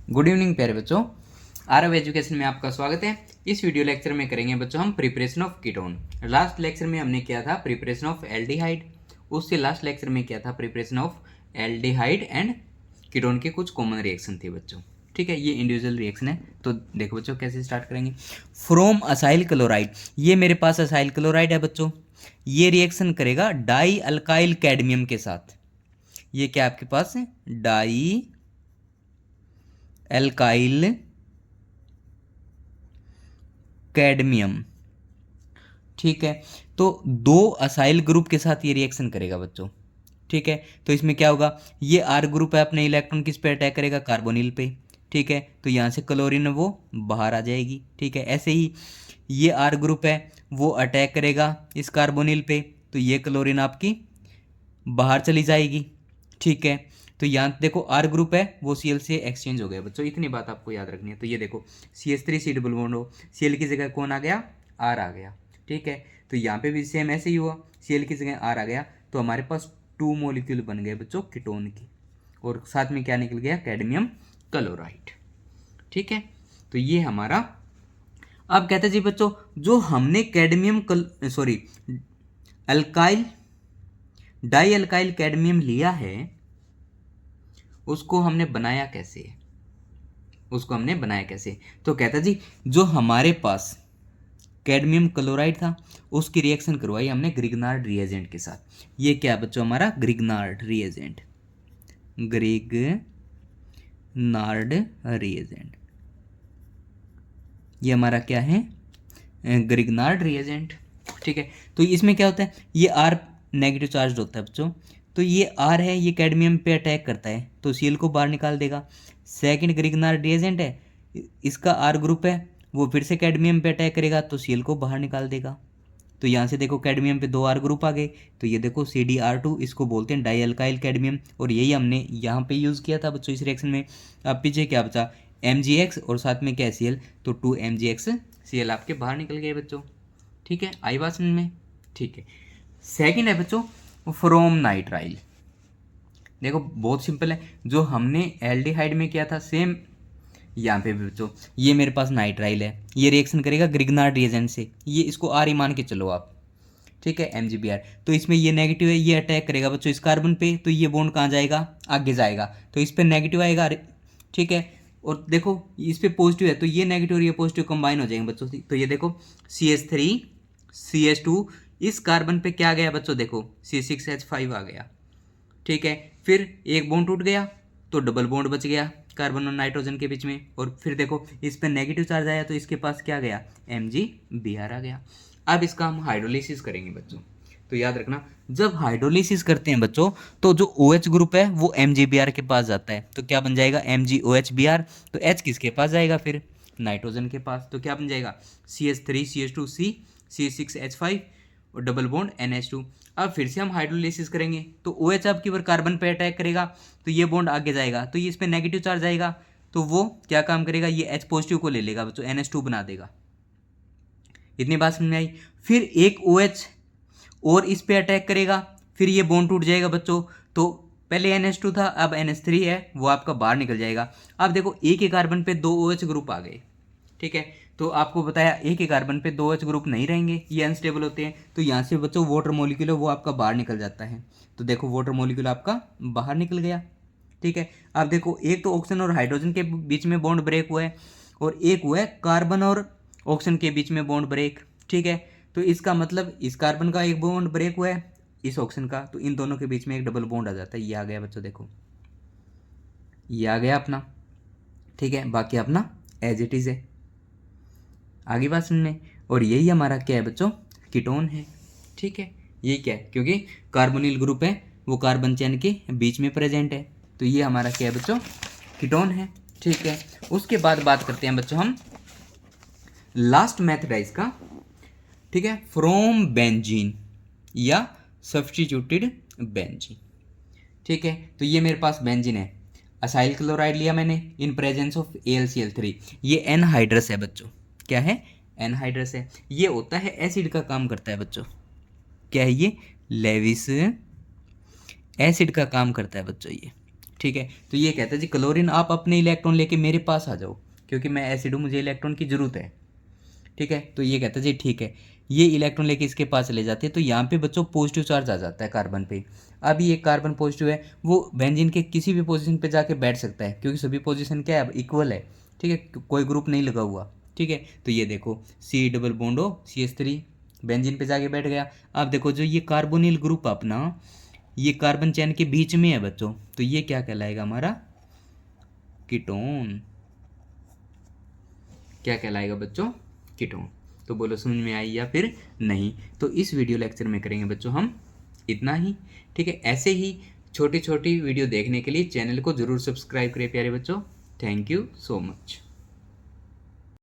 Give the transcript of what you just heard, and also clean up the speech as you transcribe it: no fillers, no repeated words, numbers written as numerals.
Good evening प्यारे बच्चों, Aarav education में आपका स्वागत है। इस वीडियो लेक्चर में करेंगे बच्चों हम preparation of ketone. Last lecture में हमने किया था प्रिपरेशन ऑफ एल्डिहाइड, उससे लास्ट लेक्चर में किया था preparation of aldehyde and ketone के कुछ कॉमन रिएक्शन थे बच्चों। ठीक है, ये इंडिविजुअल रिएक्शन है। तो देखो बच्चों कैसे स्टार्ट करेंगे। फ्रोम असाइल क्लोराइड, ये मेरे पास असाइल क्लोराइड है बच्चों, ये रिएक्शन करेगा डाई अल्काइल कैडमियम के साथ। ये क्या आपके पास है, डाई एल्काइल कैडमियम। ठीक है, तो दो असाइल ग्रुप के साथ ये रिएक्शन करेगा बच्चों। ठीक है, तो इसमें क्या होगा, ये आर ग्रुप है, अपने इलेक्ट्रॉन किस पे अटैक करेगा, कार्बोनिल पे। ठीक है, तो यहाँ से क्लोरीन वो बाहर आ जाएगी। ठीक है, ऐसे ही ये आर ग्रुप है, वो अटैक करेगा इस कार्बोनिल पे, तो ये क्लोरीन आपकी बाहर चली जाएगी। ठीक है, तो यहाँ देखो आर ग्रुप है वो सी एल से एक्सचेंज हो गया बच्चों, इतनी बात आपको याद रखनी है। तो ये देखो CH3 डबल बॉन्ड हो, सी एल की जगह कौन आ गया, आर आ गया। ठीक है, तो यहाँ पे भी सेम ऐसे ही हुआ, सी एल की जगह आर आ गया, तो हमारे पास 2 मॉलिक्यूल बन गए बच्चों कीटोन की, और साथ में क्या निकल गया, कैडमियम क्लोराइड। ठीक है, तो ये हमारा। अब कहते हैं जी बच्चों, जो हमने cadmium sorry alkyl die alkyl cadmium लिया है, उसको हमने बनाया कैसे, तो कहता जी जो हमारे पास कैडमियम क्लोराइड था उसकी रिएक्शन करवाई हमने ग्रिग्नार्ड रिएजेंट के साथ। ये क्या बच्चों, हमारा ग्रिग्नार्ड रिएजेंट, ये हमारा क्या है, ग्रिग्नार्ड रिएजेंट। ठीक है, तो इसमें क्या होता है, ये आर नेगेटिव चार्ज होता है बच्चों, तो ये आर है, ये कैडमियम पे अटैक करता है तो सीएल को बाहर निकाल देगा। सेकंड ग्रिग्नार्ड रिएजेंट है, इसका आर ग्रुप है, वो फिर से कैडमियम पे अटैक करेगा तो सीएल को बाहर निकाल देगा। तो यहाँ से देखो कैडमियम पे 2 आर ग्रुप आ गए, तो ये देखो CdR2, इसको बोलते हैं डाई अल्काइल कैडमियम, और यही हमने यहाँ पे यूज़ किया था बच्चों इस रिएक्शन में। अब पीछे क्या बचा, MgX और साथ में क्या Cl, तो 2 MgX Cl आपके बाहर निकल गए बच्चों। ठीक है, आई बात समझ में। ठीक है, सेकंड है बच्चों फ्रोम नाइट्राइल। देखो बहुत सिंपल है, जो हमने एल्डिहाइड में किया था सेम यहाँ पे भी बच्चों, ये मेरे पास नाइट्राइल है, ये रिएक्शन करेगा ग्रिग्नार्ड रिएजेंट से, ये इसको आर ही मान के चलो आप। ठीक है, MgBr, तो इसमें ये नेगेटिव है, ये अटैक करेगा बच्चों इस कार्बन पे, तो ये बॉन्ड कहाँ जाएगा, आगे जाएगा, तो इस पे नेगेटिव आएगा। ठीक है, और देखो इस पे पॉजिटिव है, तो ये नेगेटिव और ये पॉजिटिव कंबाइन हो जाएंगे बच्चों। तो ये देखो CH3 CH2, इस कार्बन पे क्या गया बच्चों, देखो C6H5 आ गया। ठीक है, फिर एक बॉन्ड टूट गया तो डबल बॉन्ड बच गया कार्बन और नाइट्रोजन के बीच में, और फिर देखो इस पे नेगेटिव चार्ज आया तो इसके पास क्या गया, MgBr आ गया। अब इसका हम हाइड्रोलिसिस करेंगे बच्चों, तो याद रखना जब हाइड्रोलिसिस करते हैं बच्चों, तो जो OH ग्रुप है वो MgBr के पास जाता है, तो क्या बन जाएगा, MgOHBr, तो H किसके पास जाएगा, फिर नाइट्रोजन के पास, तो क्या बन जाएगा, CH3 CH2 C6H5 और डबल बॉन्ड NH2। अब फिर से हम हाइड्रोलिसिस करेंगे तो OH आपकी बार कार्बन पे अटैक करेगा, तो ये बॉन्ड आगे जाएगा, तो ये इस पे नेगेटिव चार्ज आएगा, तो वो क्या काम करेगा, ये H पॉजिटिव को ले लेगा बच्चों, NH2 बना देगा। इतनी बात समझ में आई। फिर एक OH और इस पे अटैक करेगा, फिर ये बॉन्ड टूट जाएगा बच्चों, तो पहले NH2 था, अब NH3 है, वो आपका बाहर निकल जाएगा। अब देखो एक ही कार्बन पे 2 OH ग्रुप आ गए। ठीक है, तो आपको बताया एक ही कार्बन पे 2 OH ग्रुप नहीं रहेंगे, ये अनस्टेबल होते हैं, तो यहाँ से बच्चों वाटर मॉलिक्यूल है वो आपका बाहर निकल जाता है। तो देखो वाटर मॉलिक्यूल आपका बाहर निकल गया। ठीक है, अब देखो एक तो ऑक्सीजन और हाइड्रोजन के बीच में बॉन्ड ब्रेक हुआ है, और एक हुआ है कार्बन और ऑक्सीजन के बीच में बॉन्ड ब्रेक। ठीक है, तो इसका मतलब इस कार्बन का एक बॉन्ड ब्रेक हुआ है, इस ऑक्सीजन का, तो इन दोनों के बीच में एक डबल बॉन्ड आ जाता है, ये आ गया बच्चों, देखो ये आ गया अपना। ठीक है, बाकी अपना एज इट इज़ है, आगे बात सुनने। और यही हमारा क्या है बच्चों, कीटोन है। ठीक है, ये क्या है, क्योंकि कार्बोनिल ग्रुप है वो कार्बन चेन के बीच में प्रेजेंट है, तो ये हमारा क्या है बच्चों, कीटोन है। ठीक है, उसके बाद बात करते हैं बच्चों हम लास्ट मेथड है इसका। ठीक है, फ्रॉम बेंजीन या सब्स्टिट्यूटेड बेंजीन। ठीक है, तो ये मेरे पास बेंजीन है, असाइल क्लोराइड लिया मैंने इन प्रेजेंस ऑफ AlCl3, ये एनहाइड्रस है बच्चों, क्या है, एनहाइड्रस है, ये होता है एसिड का काम करता है बच्चों, क्या है ये, लेविस एसिड का काम करता है बच्चों ये। ठीक है। तो ये कहता है जी क्लोरीन आप अपने इलेक्ट्रॉन लेके मेरे पास आ जाओ, क्योंकि मैं एसिड हूँ, मुझे इलेक्ट्रॉन की ज़रूरत है। ठीक है। तो ये कहता है जी ठीक है, ये इलेक्ट्रॉन लेके इसके पास ले जाते हैं। तो यहाँ पे बच्चों पॉजिटिव चार्ज आ जाता है कार्बन पे। अब ये कार्बन पॉजिटिव है, वो बेंजीन के किसी भी पोजीशन पे जाके बैठ सकता है, क्योंकि सभी पोजीशन क्या है, इक्वल है। ठीक है, कोई ग्रुप नहीं लगा हुआ। ठीक है। तो ये देखो सी डबल बॉन्डो CH3 बेंजीन पे जाके बैठ गया। अब देखो जो ये कार्बोनिल ग्रुप अपना, ये कार्बन चैन के बीच में है बच्चों, तो ये क्या कहलाएगा हमारा, कीटोन। क्या कहलाएगा बच्चों, कीटोन। तो बोलो समझ में आई या फिर नहीं। तो इस वीडियो लेक्चर में करेंगे बच्चों हम इतना ही। ठीक है, ऐसे ही छोटी छोटी वीडियो देखने के लिए चैनल को ज़रूर सब्सक्राइब करें प्यारे बच्चों। Thank you so much.